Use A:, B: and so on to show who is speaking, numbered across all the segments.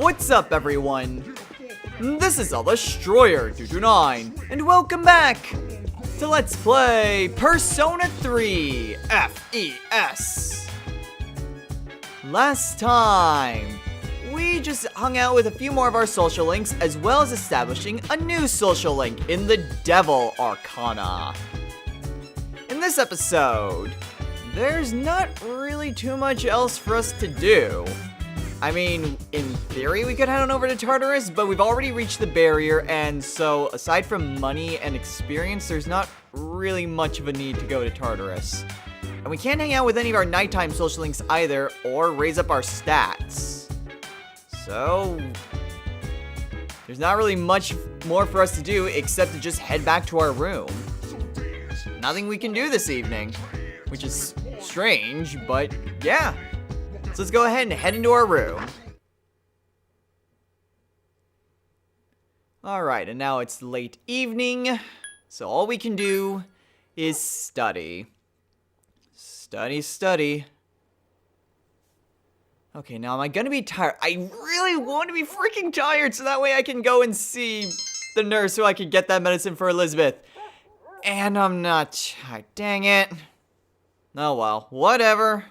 A: What's up, everyone? This is Destroyer229, and welcome back to Let's Play Persona 3 FES. Last time, we just hung out with a few more of our social links, as well as establishing a new social link in the Devil Arcana. In this episode, there's not really too much else for us to do. I mean, in theory, we could head on over to Tartarus, but we've already reached the barrier, and so, aside from money and experience, there's not really much of a need to go to Tartarus. And we can't hang out with any of our nighttime social links either, or raise up our stats. So, there's not really much more for us to do, except to just head back to our room. Nothing we can do this evening, which is strange, but yeah. So let's go ahead and head into our room. Alright, and now it's late evening, so all we can do is study. Study. Okay, now am I gonna be tired? I really want to be freaking tired, so that way I can go and see the nurse so I can get that medicine for Elizabeth. And I'm not tired. Dang it. Oh well, whatever.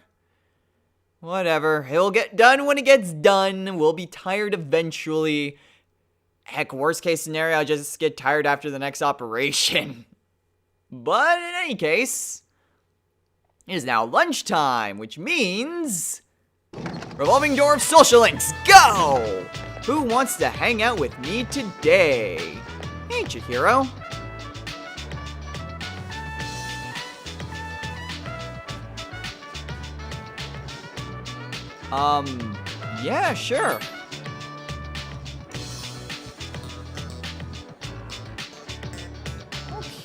A: It'll get done when it gets done. We'll be tired eventually. Heck, worst case scenario, I'll just get tired after the next operation. But in any case, it is now lunchtime, which means revolving door of social links, go! Who wants to hang out with me today? Hey, Chihiro. Yeah, sure.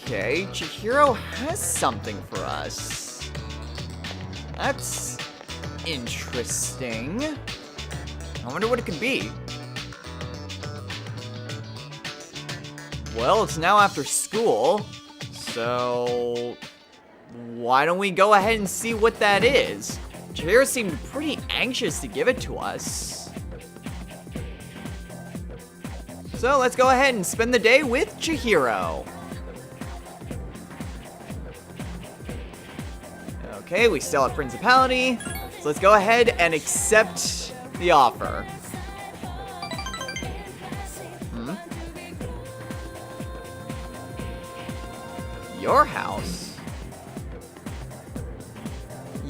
A: Okay, Chihiro has something for us. That's interesting. I wonder what it could be. Well, it's now after school, so why don't we go ahead and see what that is? Chihiro seemed pretty anxious to give it to us. So let's go ahead and spend the day with Chihiro. Okay, we still have Principality. So let's go ahead and accept the offer. Your house?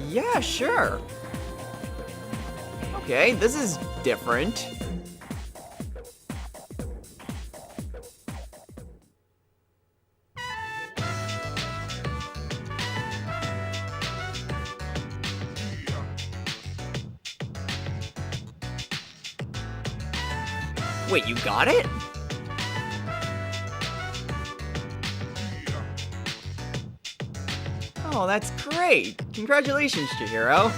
A: Yeah, sure. Okay, this is different. Wait, you got it? Oh, that's great. Congratulations, Chihiro.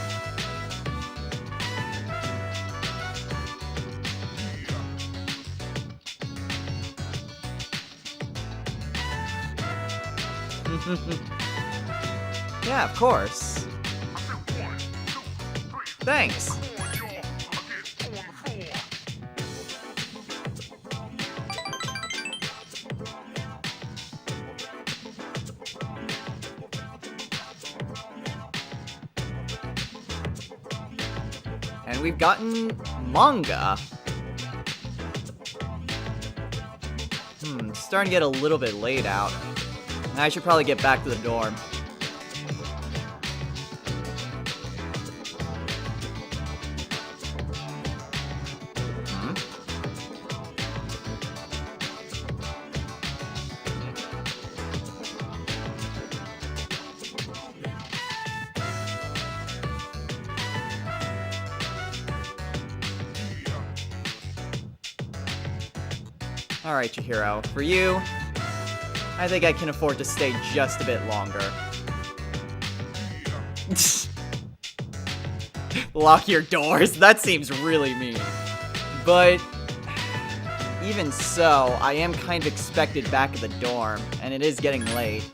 A: Yeah, of course. Thanks. And we've gotten manga. It's starting to get a little bit late out. I should probably get back to the dorm. Alright, Chihiro. For you, I think I can afford to stay just a bit longer. Lock your doors? That seems really mean. But even so, I am kind of expected back at the dorm, and it is getting late.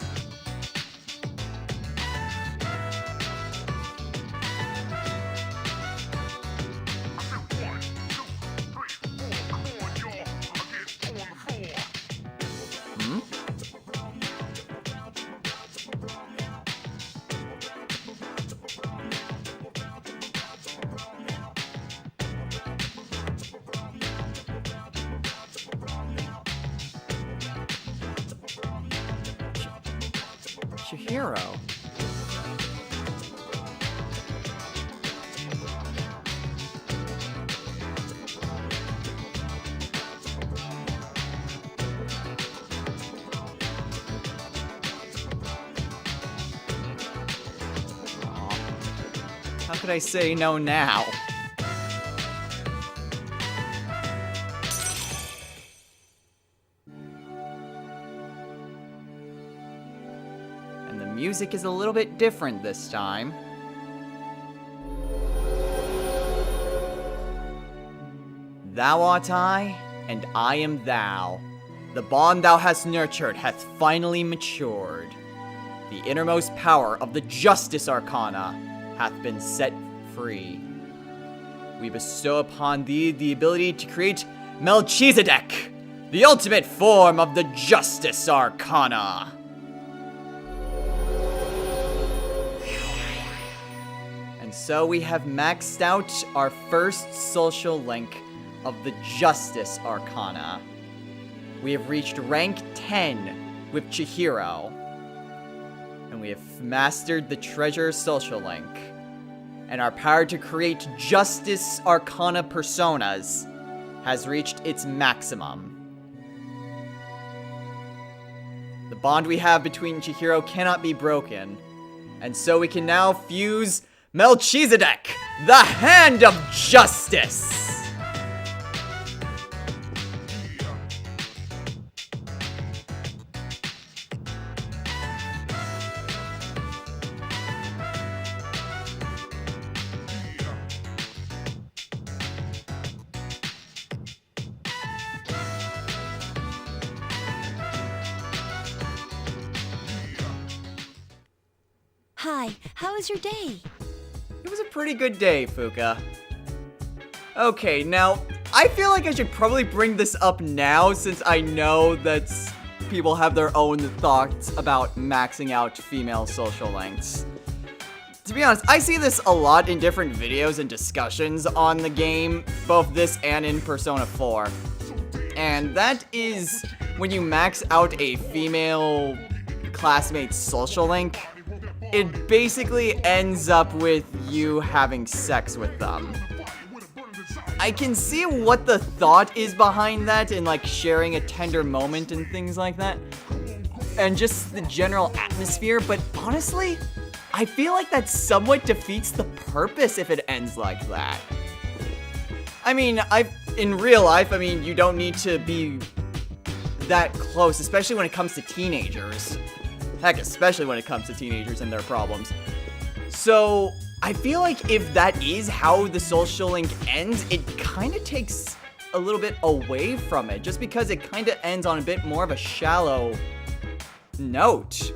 A: Chihiro. How could I say no now? And the music is a little bit different this time. Thou art I, and I am thou. The bond thou hast nurtured hath finally matured. The innermost power of the Justice Arcana hath been set free. We bestow upon thee the ability to create Melchizedek, the ultimate form of the Justice Arcana. And so we have maxed out our first social link of the Justice Arcana. We have reached rank 10 with Chihiro. And we have mastered the Treasure social link. And our power to create Justice Arcana personas has reached its maximum. The bond we have between Chihiro cannot be broken. And so we can now fuse Melchizedek, the Hand of Justice!
B: Hi, how was your day?
A: It was a pretty good day, Fuka. Okay, now, I feel like I should probably bring this up now since I know that people have their own thoughts about maxing out female social links. To be honest, I see this a lot in different videos and discussions on the game, both this and in Persona 4. And that is when you max out a female classmate's social link, it basically ends up with you having sex with them. I can see what the thought is behind that and like sharing a tender moment and things like that. And just the general atmosphere, but honestly, I feel like that somewhat defeats the purpose if it ends like that. I mean, in real life, I mean, you don't need to be that close, especially when it comes to teenagers. Heck, especially when it comes to teenagers and their problems. So, I feel like if that is how the social link ends, it kind of takes a little bit away from it, just because it kind of ends on a bit more of a shallow note.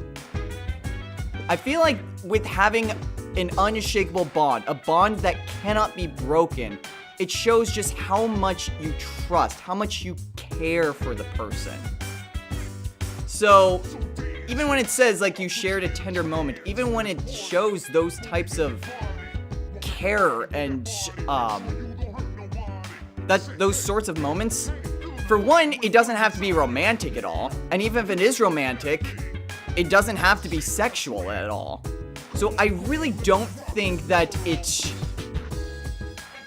A: I feel like with having an unshakable bond, a bond that cannot be broken, it shows just how much you trust, how much you care for the person. So, even when it says, like, you shared a tender moment, even when it shows those types of care and, those sorts of moments, for one, it doesn't have to be romantic at all. And even if it is romantic, it doesn't have to be sexual at all. So I really don't think that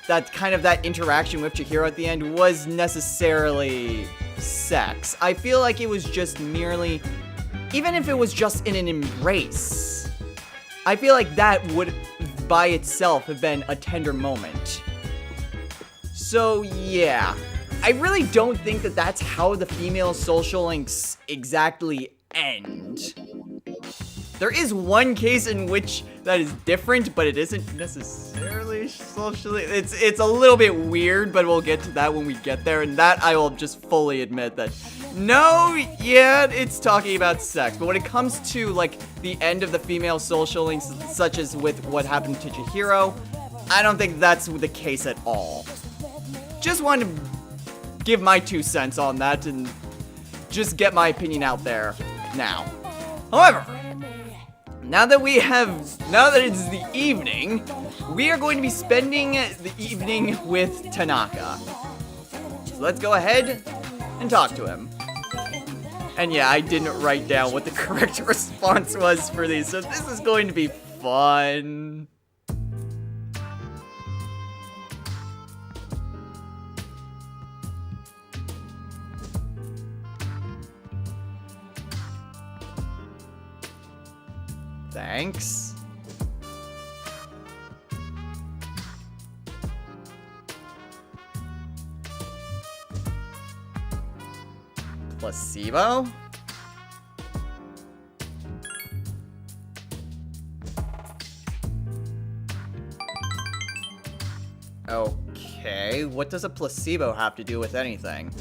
A: that interaction with Chihiro at the end was necessarily sex. I feel like it was just merely, even if it was just in an embrace, I feel like that would by itself have been a tender moment. So yeah, I really don't think that that's how the female social links exactly end. There is one case in which that is different, but it isn't necessarily socially. It's a little bit weird, but we'll get to that when we get there. And that I will just fully admit that, no, yeah, it's talking about sex. But when it comes to like the end of the female social links, such as with what happened to Chihiro, I don't think that's the case at all. Just wanted to give my 2 cents on that and just get my opinion out there now. However, now that it's the evening, we are going to be spending the evening with Tanaka. So let's go ahead and talk to him. And yeah, I didn't write down what the correct response was for these, so this is going to be fun. Thanks. Placebo? Okay, what does a placebo have to do with anything?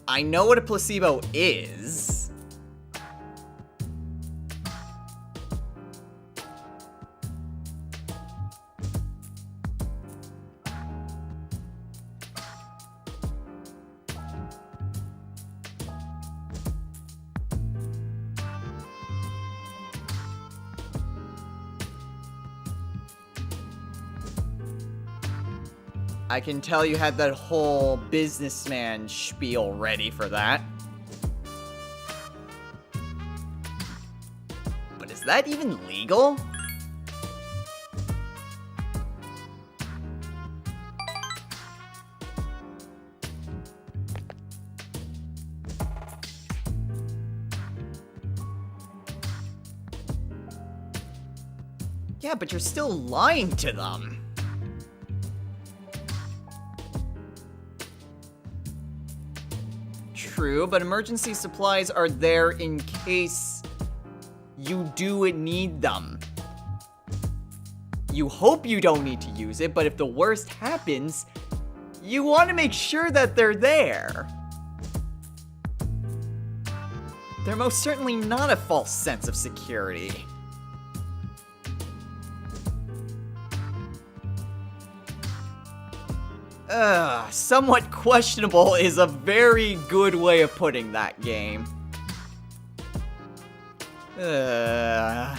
A: I know what a placebo is. I can tell you had that whole businessman spiel ready for that. But is that even legal? Yeah, but you're still lying to them. True, but emergency supplies are there in case you do need them. You hope you don't need to use it, but if the worst happens, you want to make sure that they're there. They're most certainly not a false sense of security. Somewhat questionable is a very good way of putting that game. Thou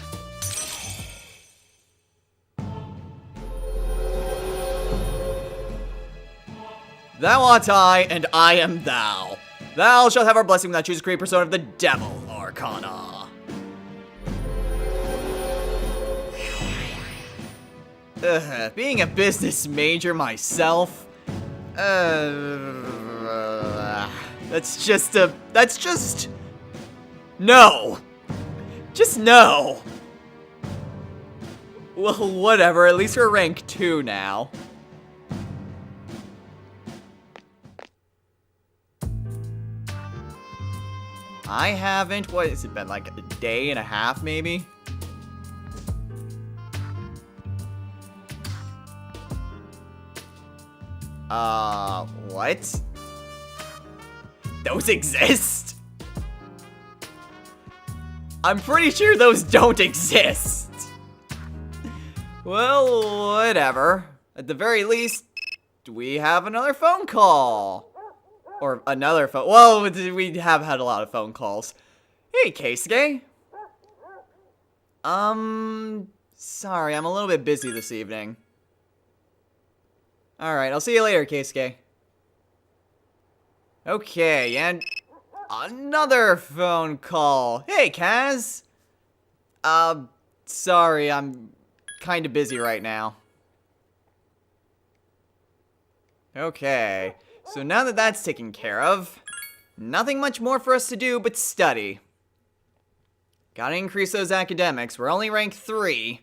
A: art I, and I am thou. Thou shalt have our blessing when thou choose to create persona of the devil arcana. Being a business major myself, that's just no. Just no. Well, whatever, at least we're rank 2 now. I haven't, what has it been, like a day and a half maybe? What? Those exist? I'm pretty sure those don't exist. Well, whatever. At the very least, we have another phone call. Or another phone. Well, we have had a lot of phone calls. Hey, Keisuke. Sorry, I'm a little bit busy this evening. Alright, I'll see you later, Keisuke. Okay, and another phone call. Hey, Kaz. Sorry, I'm kinda busy right now. Okay, so now that that's taken care of, nothing much more for us to do but study. Gotta increase those academics. We're only ranked 3.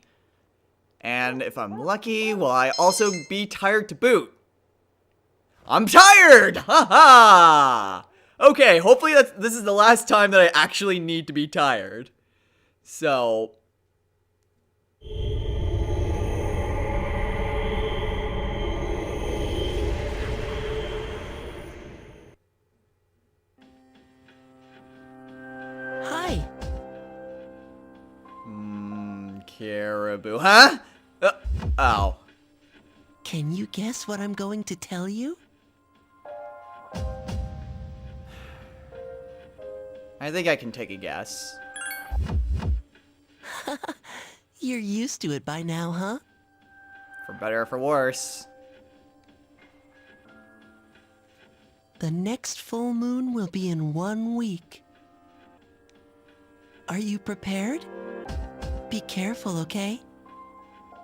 A: And if I'm lucky, will I also be tired to boot? I'm tired! Haha! Okay, hopefully this is the last time that I actually need to be tired. So...
B: Hi.
A: Caribou. Huh? Oh.
C: Can you guess what I'm going to tell you?
A: I think I can take a guess.
C: You're used to it by now, huh?
A: For better or for worse.
C: The next full moon will be in 1 week. Are you prepared? Be careful, okay?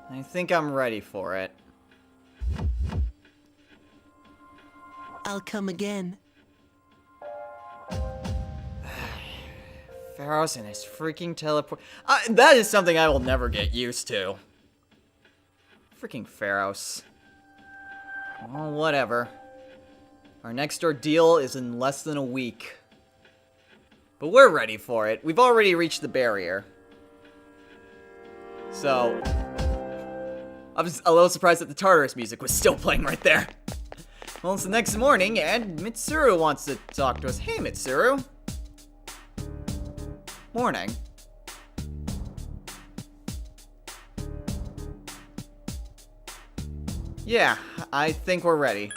A: I think I'm ready for it.
C: I'll come again.
A: Pharos and his freaking teleport. That is something I will never get used to. Freaking Pharos. Well, whatever. Our next ordeal is in less than a week. But we're ready for it. We've already reached the barrier. So, I was a little surprised that the Tartarus music was still playing right there. Well, it's the next morning, and Mitsuru wants to talk to us. Hey, Mitsuru. Morning. Yeah, I think we're ready.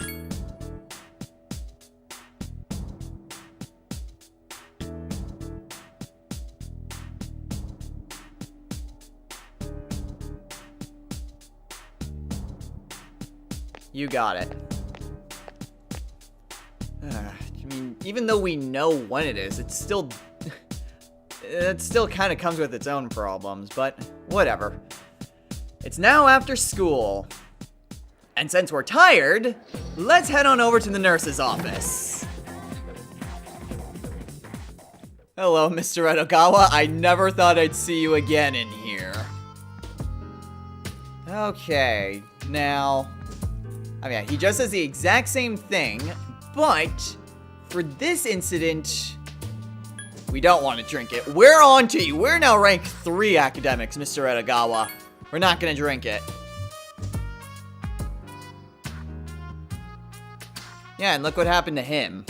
A: You got it. I mean, even though we know when it is, it's still... it still kind of comes with its own problems, but whatever. It's now after school. And since we're tired, let's head on over to the nurse's office. Hello, Mr. Edogawa. I never thought I'd see you again in here. Okay, now... I mean, he just says the exact same thing, but for this incident, we don't want to drink it. We're on to you. We're now rank 3 academics, Mr. Edogawa. We're not going to drink it. Yeah, and look what happened to him.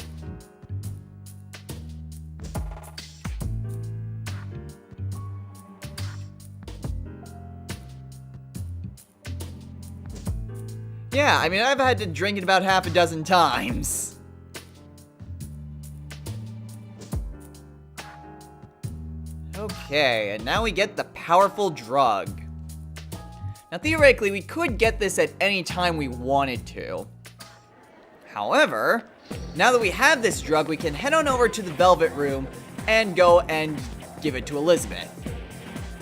A: Yeah, I mean, I've had to drink it about half a dozen times. Okay, and now we get the powerful drug. Now, theoretically, we could get this at any time we wanted to. However, now that we have this drug, we can head on over to the Velvet Room and go and give it to Elizabeth.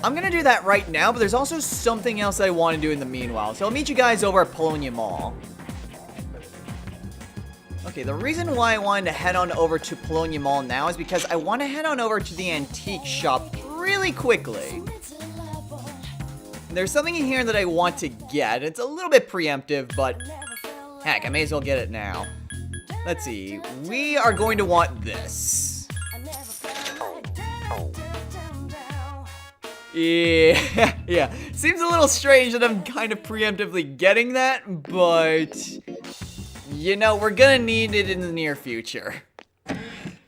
A: I'm gonna do that right now, but there's also something else I want to do in the meanwhile, so I'll meet you guys over at Polonia Mall. Okay, the reason why I wanted to head on over to Polonia Mall now is because I want to head on over to the antique shop really quickly. There's something in here that I want to get. It's a little bit preemptive, but heck, I may as well get it now. Let's see. We are going to want this. Yeah, yeah. Seems a little strange that I'm kind of preemptively getting that, but... you know, we're gonna need it in the near future.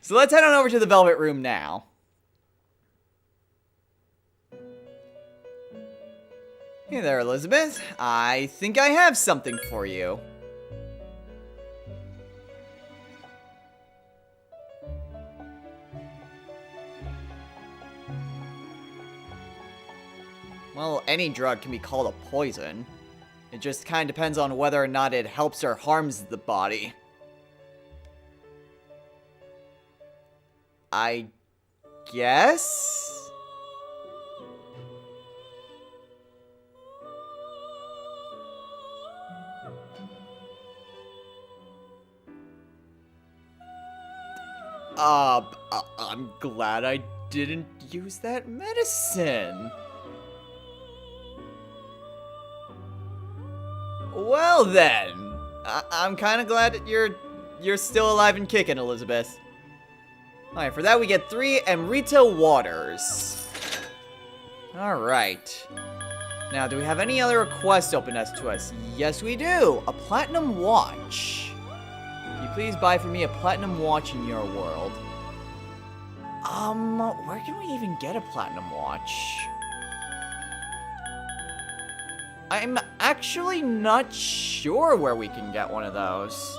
A: So let's head on over to the Velvet Room now. Hey there, Elizabeth. I think I have something for you. Well, any drug can be called a poison. It just kind of depends on whether or not it helps or harms the body. I guess? I'm glad I didn't use that medicine. Well then, I'm kind of glad that you're still alive and kicking, Elizabeth. Alright, for that we get 3 Amrita waters. Alright. Now, do we have any other requests open to us? Yes, we do. A platinum watch. Can you please buy for me a platinum watch in your world? Where can we even get a platinum watch? I'm actually not sure where we can get one of those.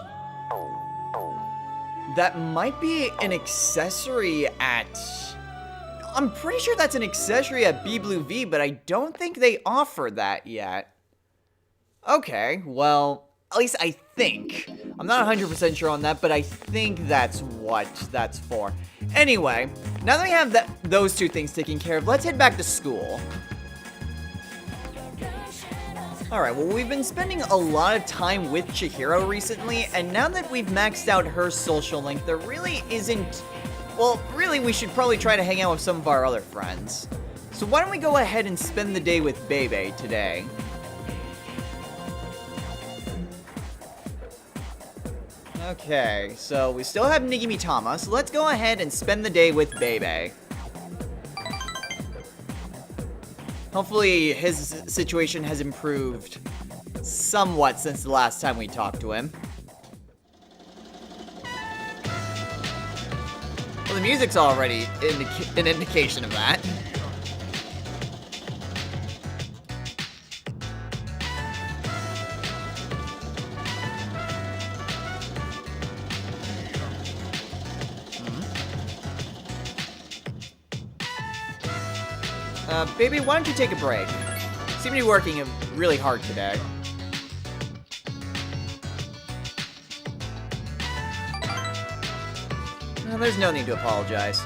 A: That might be an accessory at... I'm pretty sure that's an accessory at B Blue V, but I don't think they offer that yet. Okay, well, At least I think. I'm not 100% sure on that, but I think that's what that's for. Anyway, now that we have those two things taken care of, let's head back to school. Alright, well, we've been spending a lot of time with Chihiro recently, and now that we've maxed out her social link, there really isn't... Well, really, we should probably try to hang out with some of our other friends. So why don't we go ahead and spend the day with Bebe today? Okay, so we still have Nigimitama, so let's go ahead and spend the day with Bebe. Hopefully his situation has improved somewhat since the last time we talked to him. Well, the music's already an indication of that. Baby, why don't you take a break? You seem to be working really hard today. Well, there's no need to apologize.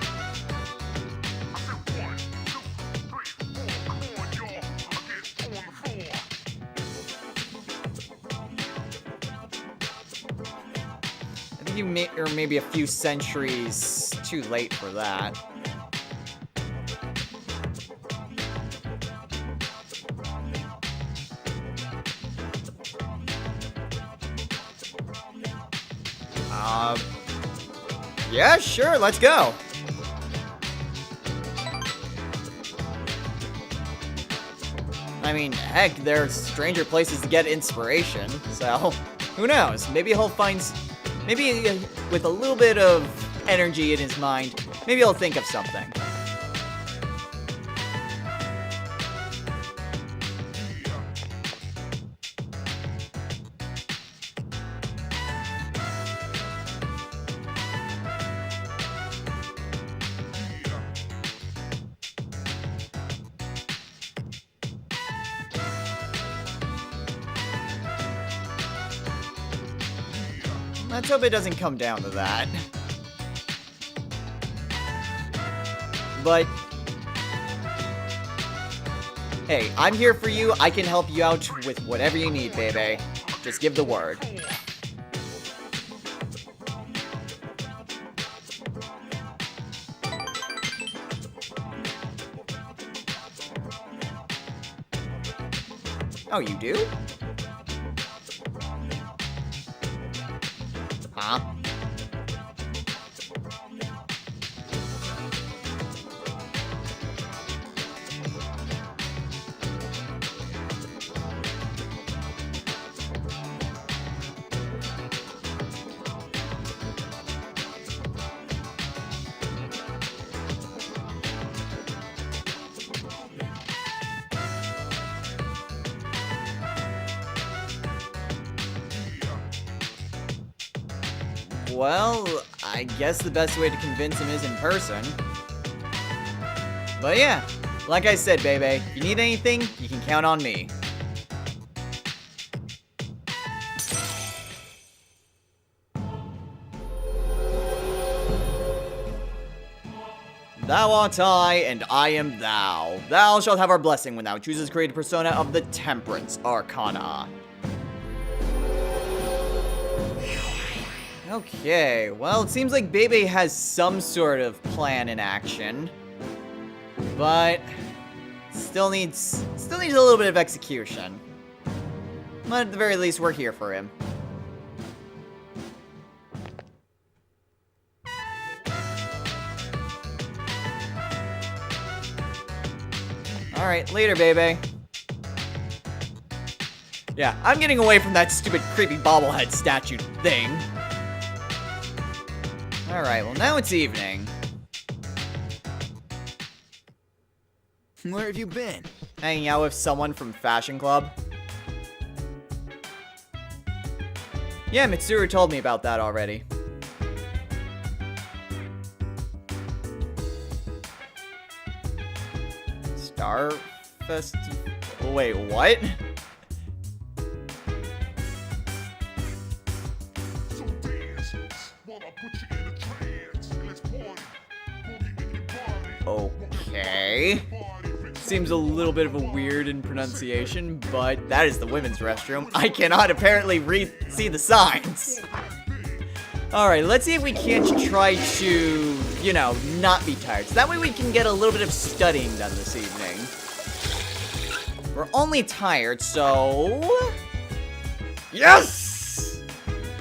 A: I think you are maybe a few centuries too late for that. Yeah, sure, let's go. I mean, heck, there's stranger places to get inspiration, so who knows? Maybe he'll find, maybe with a little bit of energy in his mind, maybe he'll think of something. Let's hope it doesn't come down to that. But hey, I'm here for you. I can help you out with whatever you need, baby. Just give the word. Oh, you do? Huh? Well, I guess the best way to convince him is in person. But yeah, like I said, baby, if you need anything, you can count on me. Thou art I, and I am thou. Thou shalt have our blessing when thou chooses to create a persona of the Temperance Arcana. Okay, well, it seems like Bebe has some sort of plan in action, but still needs a little bit of execution. But at the very least, we're here for him. Alright, later, Bebe. Yeah, I'm getting away from that stupid creepy bobblehead statue thing. Alright, well now it's evening.
D: Where have you been?
A: Hanging out with someone from Fashion Club. Yeah, Mitsuru told me about that already. Star Festival? Wait, what? Okay. Seems a little bit of a weird in pronunciation, but that is the women's restroom. I cannot apparently see the signs. Alright, let's see if we can't try to, you know, not be tired. So that way we can get a little bit of studying done this evening. We're only tired, so... Yes!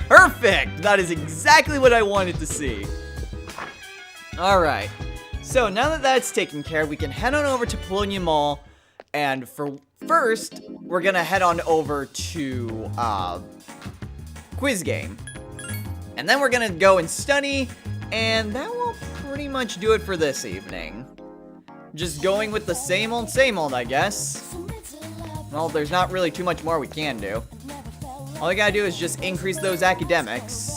A: Perfect! That is exactly what I wanted to see. Alright. So now that that's taken care of, we can head on over to Polonia Mall. And first, we're gonna head on over to, Quiz Game. And then we're gonna go and study, and that will pretty much do it for this evening. Just going with the same old, I guess. Well, there's not really too much more we can do. All I gotta do is just increase those academics.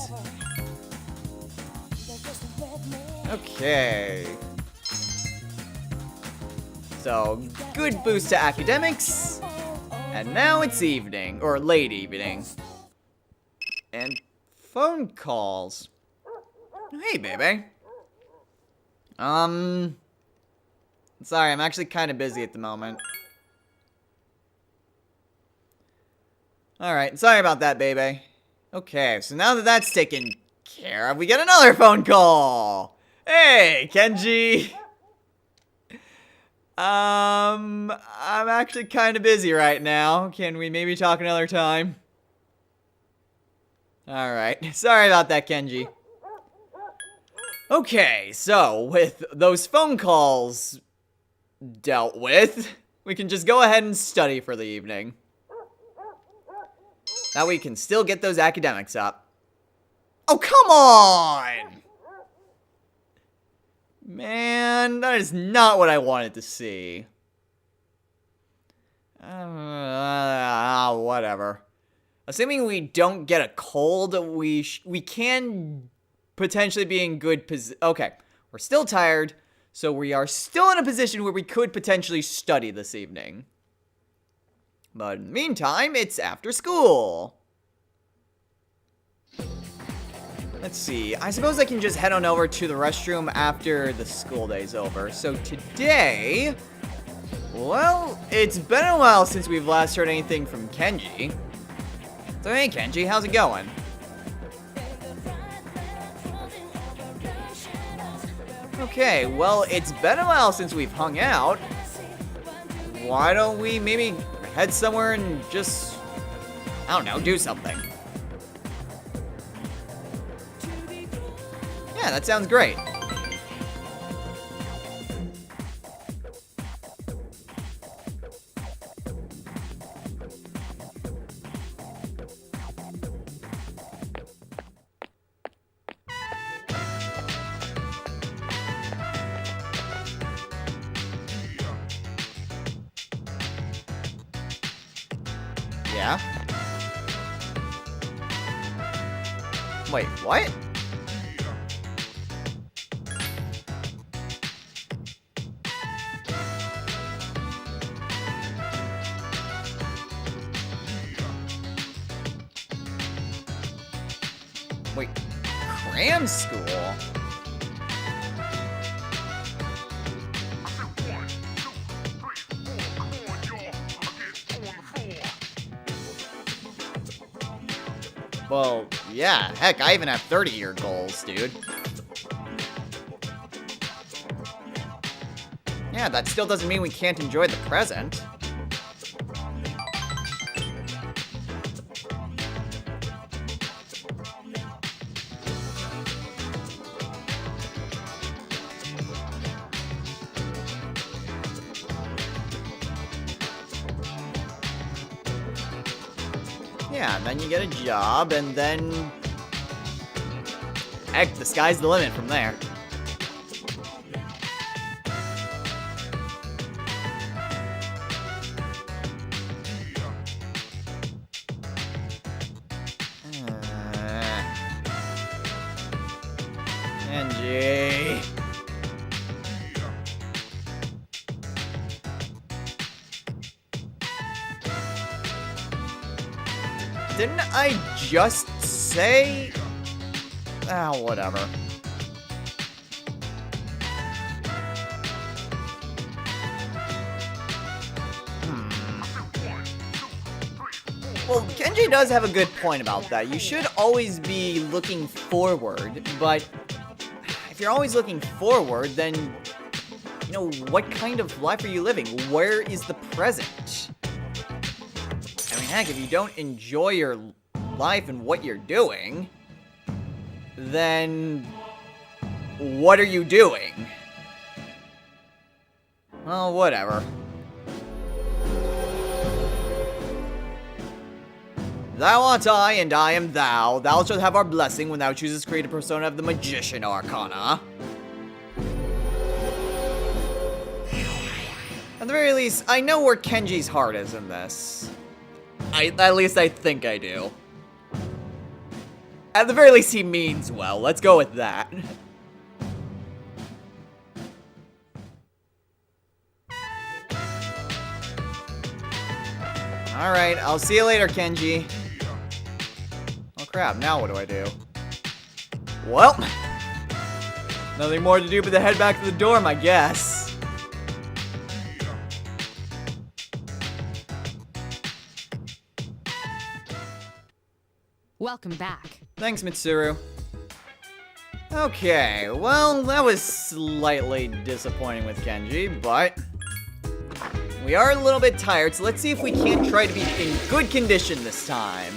A: Okay. So, good boost to academics. And now it's evening, or late evening. And phone calls. Hey, baby. Sorry, I'm actually kind of busy at the moment. Alright, sorry about that, baby. Okay, so now that that's taken care of, we get another phone call! Hey, Kenji! I'm actually kind of busy right now. Can we maybe talk another time? Alright, sorry about that, Kenji. Okay, so with those phone calls dealt with, we can just go ahead and study for the evening. That way we can still get those academics up. Oh, come on! Man, that is not what I wanted to see. Whatever. Assuming we don't get a cold, we can potentially be in good position. Okay, we're still tired, so we are still in a position where we could potentially study this evening. But in the meantime, it's after school. Let's see. I suppose I can just head on over to the restroom after the school day's over. So today, well, it's been a while since we've last heard anything from Kenji. So hey, Kenji, how's it going? Okay, well, it's been a while since we've hung out. Why don't we maybe head somewhere and just, I don't know, do something? Yeah, that sounds great. Yeah? Wait, what? Wait, cram school? Well, yeah, heck, I even have 30-year goals, dude. Yeah, that still doesn't mean we can't enjoy the present. Yeah, then you get a job, and then... heck, the sky's the limit from there. Kenji... Didn't I just say... ah, whatever. Well, Kenji does have a good point about that. You should always be looking forward, but if you're always looking forward, then, you know, what kind of life are you living? Where is the present? I mean, heck, if you don't enjoy your life and what you're doing, then what are you doing? Well, whatever. Thou art I, and I am thou. Thou shalt have our blessing when thou choosest to create a persona of the Magician Arcana. At the very least, I know where Kenji's heart is in this. At least I think I do. At the very least, he means well. Let's go with that. Alright, I'll see you later, Kenji. Oh crap, now what do I do? Well, nothing more to do but to head back to the dorm, I guess.
E: Welcome back.
A: Thanks, Mitsuru. Okay, well, that was slightly disappointing with Kenji, but we are a little bit tired, so let's see if we can't try to be in good condition this time.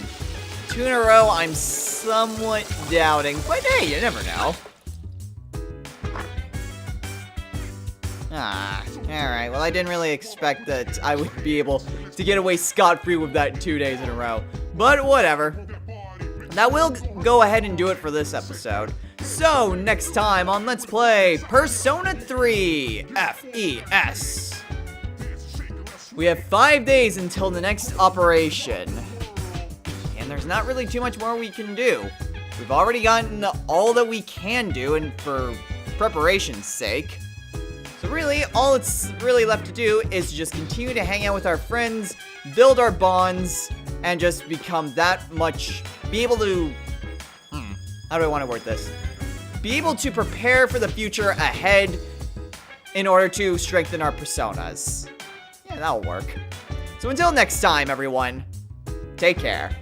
A: 2 in a row, I'm somewhat doubting, but hey, you never know. Alright, well, I didn't really expect that I would be able to get away scot-free with that 2 days in a row, but whatever. That will go ahead and do it for this episode. So, next time on Let's Play Persona 3 FES. We have 5 days until the next operation. And there's not really too much more we can do. We've already gotten all that we can do, and for preparation's sake. So really, all it's really left to do is just continue to hang out with our friends, build our bonds, and just become that much, be able to, how do I want to word this? Be able to prepare for the future ahead in order to strengthen our personas. Yeah, that'll work. So until next time, everyone, take care.